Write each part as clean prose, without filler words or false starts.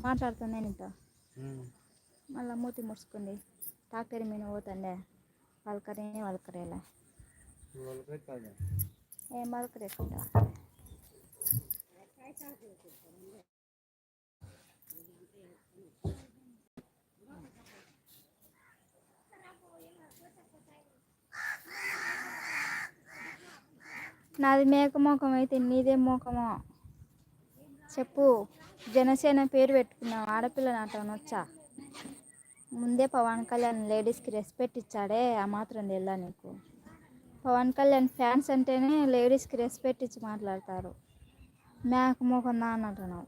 మాట్లాడుతున్నా నీతో మళ్ళీ మూతి ముడుచుకుంది డాక్టర్ మీద పోతుండే వాళ్ళకరేలా ఏం వాళ్ళకరేసుకుంటా నాది మేక మోకం అయితే నీదేం మోకమో చెప్పు. జనసేన పేరు పెట్టుకున్నావు, ఆడపిల్ల నాటం వచ్చా? ముందే పవన్ కళ్యాణ్ లేడీస్కి రెస్పెక్ట్ ఇచ్చాడే, ఆ మాత్రం తెల్లా నీకు? పవన్ కళ్యాణ్ ఫ్యాన్స్ అంటేనే లేడీస్కి రెస్పెక్ట్ ఇచ్చి మాట్లాడతారు. మేక మోకం దా అని అంటున్నావు.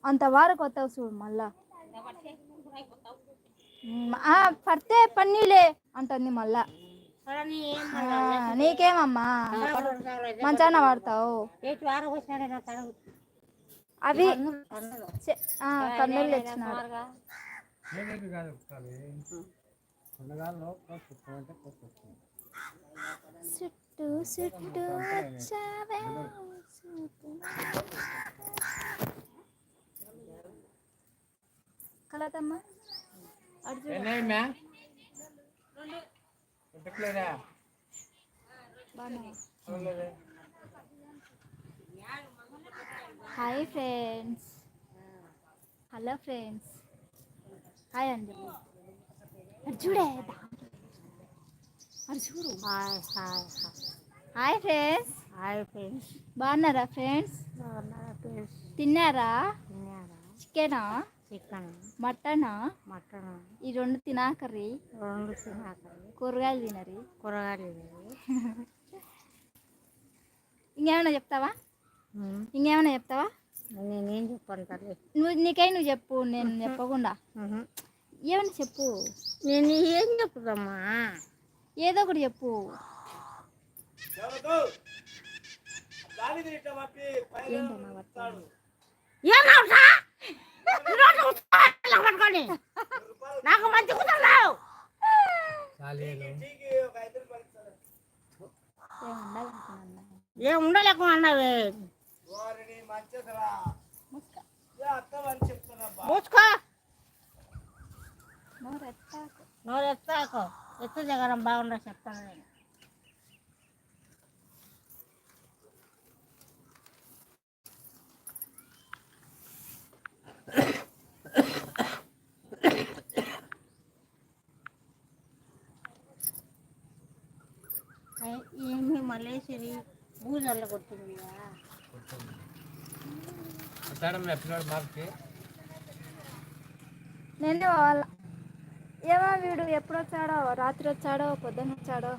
అంతవరకు వస్తావు చూడు మళ్ళా పడితే పన్నీలే అంటుంది మళ్ళా. నీకేమమ్మా మంచాన పడతావు? అవి కన్నులు తెచ్చినారు. చుట్టూ చుట్టూ వచ్చావే కలతమ్మ hi friends, hello friends, hi అండి. చూడే చూడు. Hi hi hi friends. Hi friends. బాగున్నారా ఫ్రెండ్స్? బాగున్నారా ఫ్రెండ్స్? తిన్నారా? చికెనా? చికెన్. మటనా? మటన్. ఈ రెండు తినాకర్రీ. కూరగాయలు తినరి. ఇంకేమైనా చెప్తావా? నేనేం చెప్పాను తల్లి? నువ్వు చెప్పు, నేను చెప్పకుండా. ఏమన్నా చెప్పు. నేను ఏం చెప్పుదమ్మా? ఏదో ఒకటి చెప్పు. నాకు మంచి ఏం ఉండలేకున్నావే. నోరెత్తాకు ఎత్తు జగరం బాగుండ చెప్తాను నేను. ఏమి మలేశ్వరి బూజల్ల కొట్టింది. నేనే వాళ్ళ ఏమో వీడు ఎప్పుడు వచ్చాడో, రాత్రి వచ్చాడో పొద్దున్న వచ్చాడో.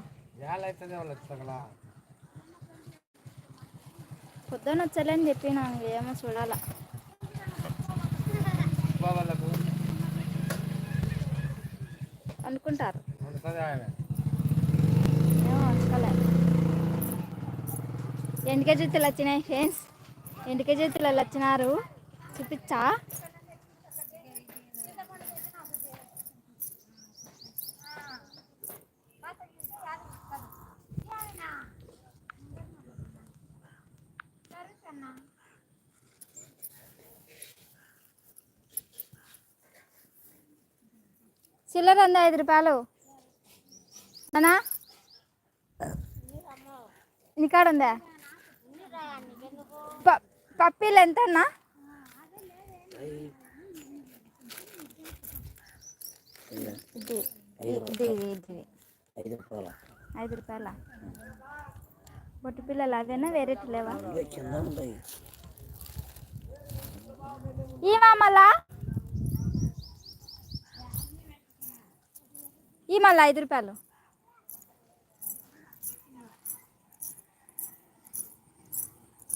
పొద్దున్న వచ్చాలని చెప్పినా, ఏమో చూడాల. అనుకుంటారు ఎండికే జుత్తులు వచ్చినాయి ఫ్రెండ్స్. ఎండికే జుత్తులు వచ్చినారు, చూపించా. చిల్లర అందా 5 రూపాయలు అనా? నీకాడ ఉందా? పప్పీలు ఎంత అన్నా? ఇది 5 రూపాయల. బొట్టు పిల్లలు అవేనా, వేరే లేవా? ఈ మళ్ళా 5 రూపాయలు.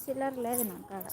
చిల్లర లేదు నా కాడ.